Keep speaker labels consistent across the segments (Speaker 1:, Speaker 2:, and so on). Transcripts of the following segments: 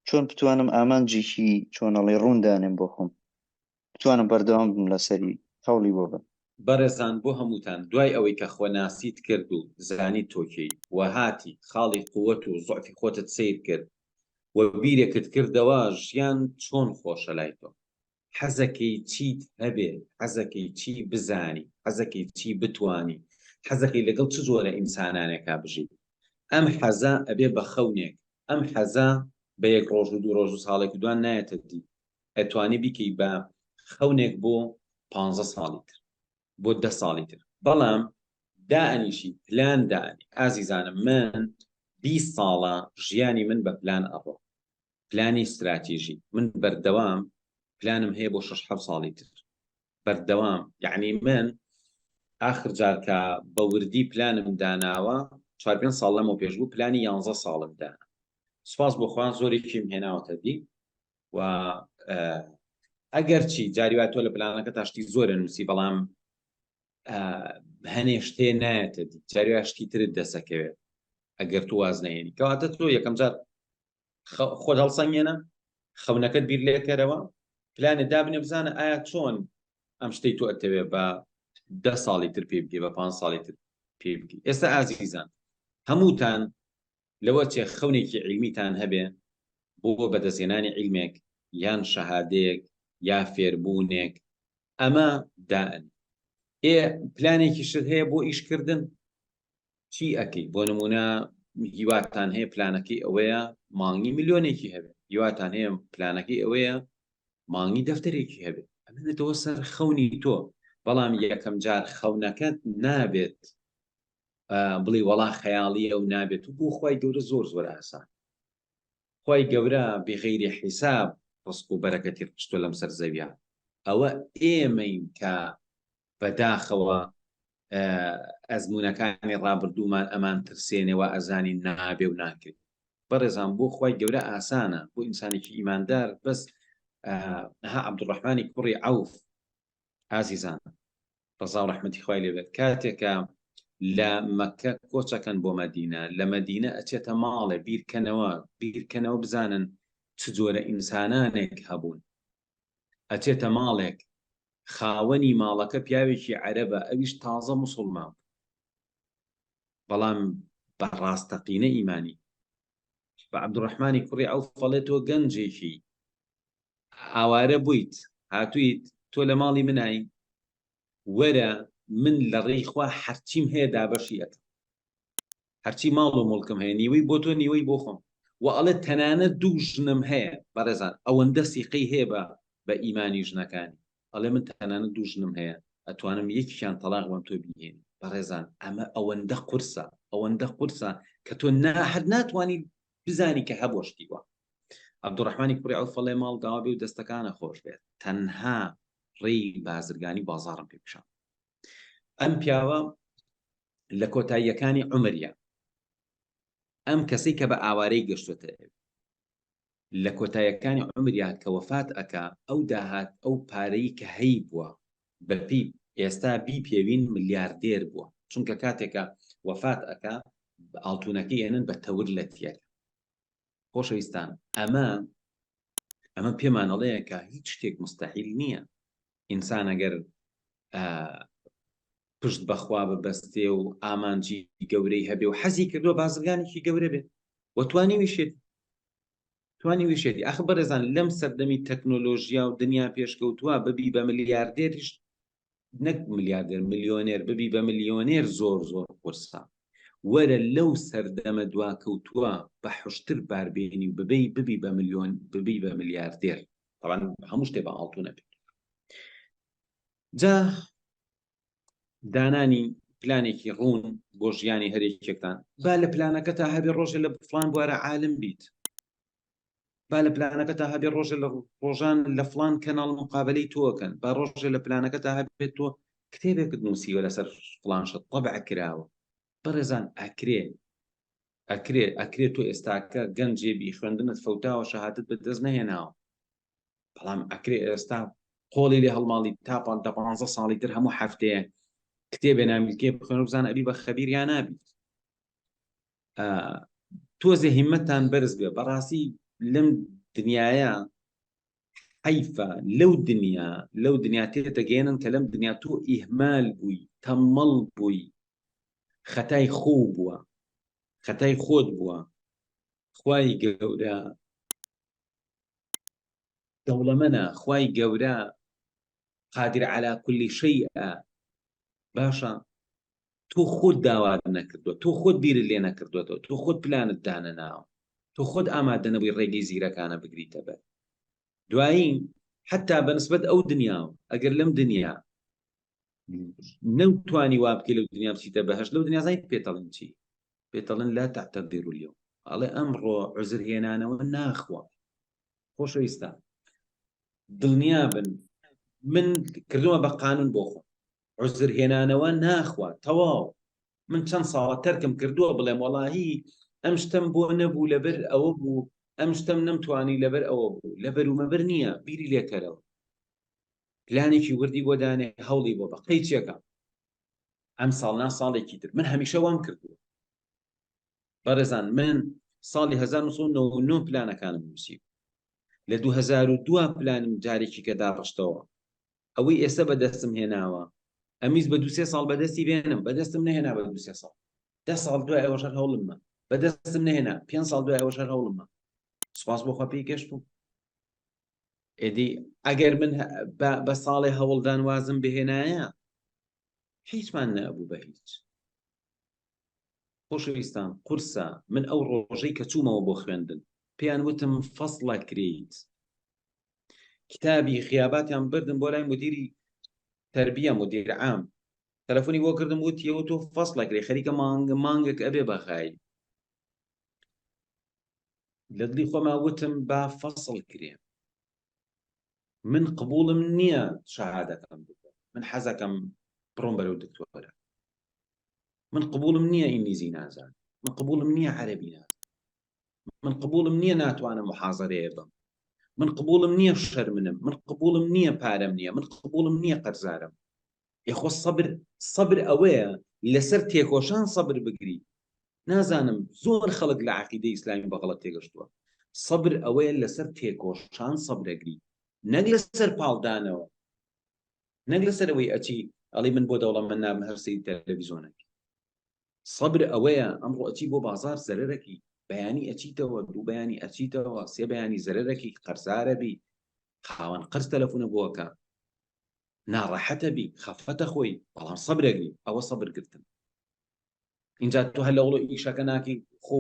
Speaker 1: چۆن بتوانم ئامانجێکی چۆنەڵی ڕوون دانێم بۆ خۆم، بتوانم بەردەوام بم لەسەری هەوڵی بۆ بم.
Speaker 2: بەڕێزان بۆ هەمووتان دوای ئەوەی کە خۆناسیت کرد و زانی تۆکەی و هاتی خاڵی قووەت و زوعفی خۆتت سیر کرد و بیرێکت کردەوە ژیان چۆن خۆشە لای تۆ، حەزەکەی چیت هەبێ، حەزەکەی چی بزانی، حەزەکەی چی بتوانی، حەزەکەی لەگەڵ چ جۆرە ئینسانانێکا بژیت. ئەم حەزە ئەبێ بە خەونێک، ئەم حەزە بە یەک ڕۆژ و دوو ڕۆژ و ساڵێکی دوان نایەتە دی، ئەتوانی بیکەی بە خەونێک بۆ 15 ساڵی تر، بۆ 10 ساڵی تر. بەڵام دائنیشی پلان دانی ئازیزانم، من 20 ساڵە ژیانی من بە پلان ئەڕۆ، پلانی استراتیژی من بەردەوام پلانم هەیە بۆ 6-7 ساڵی تر بەردەوام. یعنی من ئاخر جار کە بە وردی پلانم داناوە 4-5 ساڵ لەمەوە پێش بوو، پلانی 11 ساڵم دانا. سوپاس بۆ خوان زۆرێکیم هێناوەتە دی و ئەگەر چی جاری وای تۆ لە پلانەکە تاشتی زۆرە نووسی، بەڵام هەنێ شتێ نایەتە دی، جاری وای شتی ترت دەسەکەوێت ئەگەر تو واز نەهێنی. کەواتە تۆ یەکەم جار خۆت هەڵسەنگێنە، خەونەکەت بیر لێکەرەوە، پلانت دابنێ، بزانە ئایا چۆن ئەم شتەی تۆ ئەتەوێ بە 10 ساڵی تر پێ بگی، بە 5 ساڵی تر پێ بگی. ئێستا ئازیزان هەمووتان لەوە چێ خەونێکی عیلمیتان هەبێ بۆ بەدەستهێنانی عیلمێک یان شەهادەیەک یا فێربوونێک، ئەمە دائن پلانێکی شت هەیە بۆ ئیشکردن، چی ئەەکەی؟ بۆ نمونە هیواتان هەیە پلانەکەی ئەوەیە مانگی ملیۆنێکی هەبێت، هیواتان هەیە پلانەکەی ئەوەیە مانگی دەفتەرێکی هەبێت، ئەمێنێتەوە سەر خەونی تۆ. بەڵام یەکەم جار خەونەکەت نابێت بڵێ وەڵا خەیاڵیە و نابێت، و بۆ خوای گەورە زۆر زۆر ئاسان. خوای گەورە بغەیری حیساب ڕزق و بەرەکەتی ڕشتۆ لەم سەر زەویە. ئەوە ئێمەین کە بەداخەوە ئەزمونونەکانی ڕابردوومان ئەمان ترسێنەوە ئەزانی نابێ و ناکرێت. بەڕێزان بۆ خوای گەورە ئاسانە، بۆ ئینسانێکی ئیماندار بەس ها عەبدوڕەحمانی کوڕی عەوف ئازیزان ڕەزا و ڕەحمەتی خوای لێبێت، کاتێکە لە مەکە کۆچەکەن بۆ مەدینە، لە مەدینە ئەچێتە ماڵێ بیرکەنەوە بزانن چ جۆرە ئینسانانێک هەبوون. ئەچێتە ماڵێک خاوەنی ماڵەکە پیاوێکی عەرەبە، ئەویش تازە موسڵمان، بەڵام بەڕاستەقینە ئیمانی. بە عەبدوڕەحمانی کوڕی عەوف فەڵێت تۆ گەنجێکی ئاوارە بوویت، هاتوویت تۆ لە ماڵی منایی، وەرە من لە ڕێی خوا هەرچیم هەیە دابەشیەت، هەرچی ماڵ و مڵکم هەیە، نیوەی بۆ تۆ نیوەی بۆ خۆم. و ئەڵێ تەنانەت 2 ژنم هەیە. بەڕێزان ئەوەندە سیقەی هەیە بە ئیمانی ژنەکانی، ئەڵێ من تەنانەت 2 ژنم هەیە، ئەتوانم یەکیان تەلاق بەم تۆ بگێنی. بەڕێزان ئەمە ئەوەندە قورسە کە تۆ هەر ناتوانی بزانی کە هەبوو شتیوە. عەبدوڕەحمانی کوڕی عەوف فەڵێ ماڵ داوا بێ و دەستەکانە خۆش بێت، تەنها ڕێی بازرگانی بازاڕم پێ بشام. ئەم پیاوە لە کۆتاییەکانی عومریە، ئەم کەسەی کە بە ئاوارەی گەشتوتە لە کۆتاییەکانی عومریە کە وەفات ئەکا، ئەو داهات ئەو پارەی کە هەی بووە بەپی ئێستا پێوین ملیاردێر بووە، چونکە کاتێکە وەفات ئەکا ئاڵتوونەکەی هێنن بە تەور لە تیەک. خۆشەویستان ئەمە پێمانەڵەیە کە هیچ شتێک مستەحیل نییە. ئینسان ئەگەر پشت بەخوا ببەستێ و ئامانجی گەورەی هەبێ و حەزی کردووە بازرگانێکی گەورە بێت و توانی ویشێتی. ئاخ بەڕێزان لەم سەردەمی تەکنۆلۆژیا و دنیا پێشکەوتووە ببی بە ملیاردێریش، نەک ملیاردێر، ملیۆنێر ببی بە ملیۆنێر زۆر قورسە. وەرە لەو سەردەمە دواکەوتووە بە حوشتر باربێنی و ببی بە ملیۆن، ببی بە ملیاردێر. طبعاً هەموو شتێ بە ئاڵتوونە بێت. جا دانانی پلانێکی ڕوون بۆ ژیانی هەرێکێکتان، با لە پلانەکە تا هەبێ ڕۆژێ لە فلان بوارە عالم بیت، با لە پلانەکە تا هەبێ ڕۆژێ لە ڕۆژان لە فلان کەناڵ مقابلەی تۆکەن، با ڕۆژێ لە پلانەکە تا هەبێت تۆ کتێبێکت نووسیوە لەسەر فلان شت طەبع کراوە. بەڕێزان ئەکرێت تۆ ئێستاکە گەنجێبی خوێندنت فەوتاوە شەهادەت بەدەست نەهێناوە، بەڵام ئەکرێ ئێستا قۆڵی لێ هەڵماڵی تا 15 ساڵی تر هەموو هەفتەیە کتێبێ نامیلکێ بخوێن و بزان ئەبی بە خەبیر یان نابیت. تۆزێ هیممەتان بەرز بێ. بەڕاستی لەم دنیاە حیفە لەو دنیا تێتەگەێنن کە لەم دنیا تۆ ئیهمال بووی، تەمەڵ بووی، خەتای خۆ بووە، خەتای خۆت بووە. خوای گەورە دەوڵەمەنە، خوای گەورە قادر على كل شيء. باشە تۆ خۆت داوات نەکردووە، تۆ خۆت بیرت لێ نەکردوێتەوە، تۆ خۆت پلانت دانەناوە، تۆ خۆت ئامادە نەبووی ڕێگەی زیرەکانە بگریتە بەر. دوایین حتا بەنسبەت ئەو دنیاوە ئەگەر لەم دنیا نەوتوانی وا بکەی لەو دنیا بچیتە بەهەشت، لەو دنیا زای پێتەڵن چی؟ پێتەڵن لا تعتەذیروا اليوم. ئەڵێ ئەمڕۆ عوزر هێنانەوە ناخوە. خۆشەویستان دڵنیا بن من کردومە بە قانون بۆ خۆم، عوزر هێنانەوە ناخوە تەواو. من چەند ساڵە تەرکم کردووە بڵێم وەڵاهی ئەم شتم بۆ نەبوو لەبەر ئەوە بوو، ئەم شتم نەمتوانی لەبەر ئەوە بوو، لەبەر و مەبەر نییە، بیری لێکەرەوە. پلانێکی وردی بۆ دانێ، هەوڵی بۆ بە قەی چێکە ئەم ساڵنا ساڵێکی تر. من هەمیشە وام کردووە بەڕێزان، من ساڵی 1999 پلانەکانم نووسی، لە 2002 پلانم جارێکی کە داڕشتەوە، ئەوەی ئێستا بەدەستم هێناوە ئەمیز بە 2-3 ساڵ بەدەستی بێنم، بەدەستم نهێنا بە 2-3 ساڵ، 10 ساڵ دوای ئەوە شەر هەوڵمە بەدەستم نهێنا، 5 ساڵ دوای ئەوە شەر هەوڵمە. سوپاس بۆ خوا پێی گەشتوم. ئێدی ئەگەر من بە ساڵی هەوڵدان وازم بهێنایە هیچمان نەبوو بە هیچ. خۆشەویستان قورسە من ئەو ڕۆژەی کە چوومەوە بۆ خوێندن پێیان وتم فەسڵە کرێیت، کتابی خیاباتیان بردم بۆ لای مدیری تربیە، مدیر عام، تەلەفۆنی بۆ کردم وتیەوە تۆ فەسڵە کرێ، خەریکە مانگێک ئەبێ بەخایی. لە دڵی خۆما وتم با فەسڵ کرێ، من قبوڵم نییە شەهادەکەم بکەم، من حەزەکەم بڕۆم بەرەو دکتۆرە، من قبوڵم نییە ئینگلیزی نازانم، من قبوڵم نییە عەرەبی نازانم، من قبوڵم نییە ناتوانم محاضەرەیە بم، من قبوڵم نییە شەرمنم، من قبوڵم نییە پارەم نییە، من قبوڵم نییە قەرزارم. یخۆ سەبر ئەوەیە لەسەر تێکۆشان سەبر بگری. نازانم زۆر خەڵک لە عەقیدەی ئیسلامی بەغەڵەت تێگەشتووە. سەبر ئەوەیە لەسەر تێکۆشان سەبرەگری، نەک لەسەر پاڵدانەوە، نەک لەسەر ئەوەی ئەچی ئەڵێ من بۆ دەوڵەمەند نابم هەرسەی تەلەڤیزۆنێک. سەبر ئەوەیە ئەمڕۆ ئەچی بۆ بازار زەرەرەکی بەیانی ئەچیتەوە، دوو بەیانی ئەچیتەوە، سێ بەیانی زەرەرەکی قەرزارە بی، خاوەن قەرز تەلەفۆنە بۆکە، ناڕەحەتە بی، خەفەتە خۆی، بەڵام سەبرەگری، ئەوە سەبرگرتن. اینجا تۆ هەر لە وڵۆ ئیشەکە ناکەی خۆ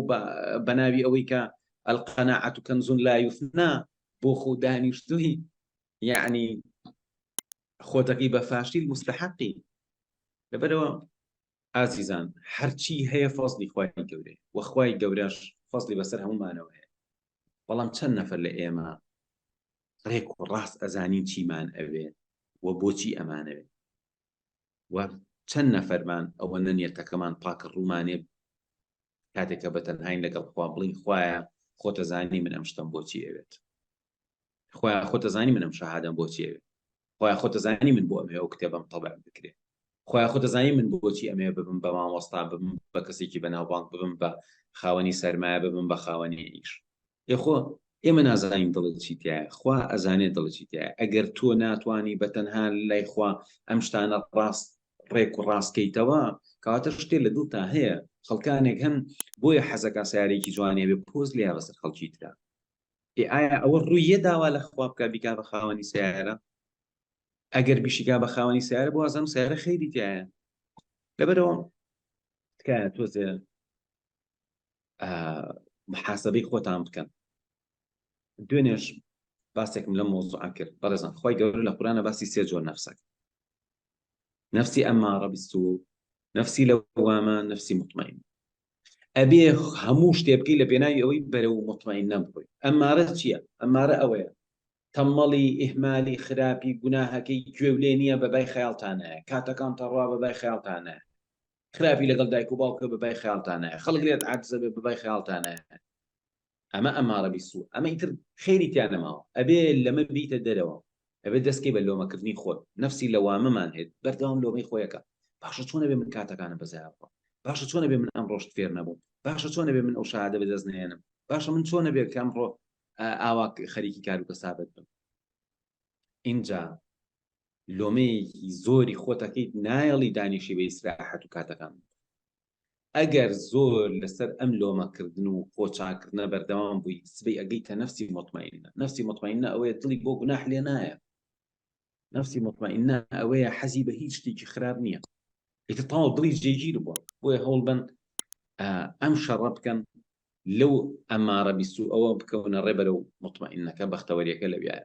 Speaker 2: بە ناوی ئەوەی کە القەناعەت کەنز لا یفنا، بۆ خۆ دانیشتووی یعنی خۆتەکەی بە فاشیل مستحقی. لەبەرەوە ئازیزان هەرچی هەیە فەزلی خوای گەورەیە، و خوای گەورەش فەزلی بەسەر هەمومانەوە هەیە. بەڵام چەند نەفەر لە ئێمە ڕێک و ڕاست ئەزانین چیمان ئەوێ و بۆچی ئەمانەوێ، و چەند نەفەرمان ئەوە نەنیەتەکەمان پاکە ڕوومانێ کاتێککە بەتەنهاین لەگەڵ خوا بڵین خوایە خۆتەزانی من ئەم شتم بۆچی ئەوێت، خوایە خۆتەزانی من ئەم شەهادەم بۆچی ئەوێت، خوایە خۆتەزانی من بۆ ئەمێ ئەو کتێبەم تەبع بکرێت، خوایە خۆتەزانی من بۆچی ئەمێ ببم بە مامۆستا، ببم بە کەسێکی بەناوبانگ، ببم بە خاوەنی سەرمایە، ببم بە خاوەنی ئیش. یخۆ ئێمە نازانین دڵت چیتایە، خوا ئەزانێت دڵت چیتایە. ئەگەر تۆ ناتوانی بەتەنها لای خوا ئەم شتانە ڕاست ڕێک و ڕاستکەیتەوە، کەواتە شتێ لە دڵتا هەیە. خەڵکانێک هەن بۆیە حەزەکە سیارێکی جوانێ بێ پۆز لێ بەسەر خەڵکی ترا. ئایا ئەوە ڕوویە داوا لە خوا بکە بیکا بە خاوەنی سیارە؟ ئەگەر بیشیکا بە خاوەنی سیارە بۆ ئازم سیارە خەیری تایە. لەبەرەوە تکایە تۆزێ محاسبەی خۆتان بکەن. دوێنێش باسێکم لەم مۆزوعە کرد. بەڕێزان خوای گەورە لە قورئانە باسی سێ جۆر نەفسەکە: نەفسی ئەمارە بالسوء، نەفسی لەوامە، نەفسی مطمئینە. ئەبێ هەموو شتێ بکەی لە پێناوی ئەوەی بەرەو مطمئینە بڕۆی. ئەمارە چییە؟ ئەمارە ئەوەیە تەمەڵی، ئیهمالی، خراپی، گوناهەکەی گوێ لێ نییە، بەبای خەیاڵتانەیە، کاتەکان تەڕوا بەبای خەیاڵتانەیە، خراپی لەگەڵ دایک و باوکە بەبای خەیاڵتانەیە، خەڵک لێت عاجزە بێ بەبای خەیاڵتانەیە. ئەمە ئەمارە بالسوء. ئەمە ئیتر خێری تیان نەماوە. ئەبێ لەمە بیتە دەرەوە، ئەبێ دەستکەی بە لۆمەکردنی خۆت. نەفسی لەوامەمان هێت، بەردەوام لۆمەی خۆیەکە. باشە چۆنە بێ من کاتەکانە بەزای بڕۆم، باشە چۆنە بێ من ئەم ڕۆژت فێر نەبووم، باشە چۆنە بێ من ئەو شەهادە بەدەست نهێنم، باشە من چۆنە بێ کە ئەمڕۆ ئاوا خەریکی کار و کەسابەت بن. اینجا لۆمەیەکی زۆری خۆتەکەیت نایەڵی دانیشی بە ئیستراحەت و کاتەکان. ئەگەر زۆر لەسەر ئەم لۆمەکردن و خۆچاکردنە بەردەوام بووی سبەی ئەگەیتە نەفسی مطمئینە. نەفسی مطمئینە ئەوەیە دڵی بۆ گوناح لێ نایە. نەفسی مطمئینە ئەوەیە حەزی بە هیچ شتێکی خراپ نییە. ئیتر تەواو دڵی جێگیر بووە. بۆیە هەوڵ بن ئەم شەڕە بکەن لەو ئەمارە بیست و ئەوە بکەونە ڕێبەرە و مطمئینەکە بەختەوەریەکە لەوێیە.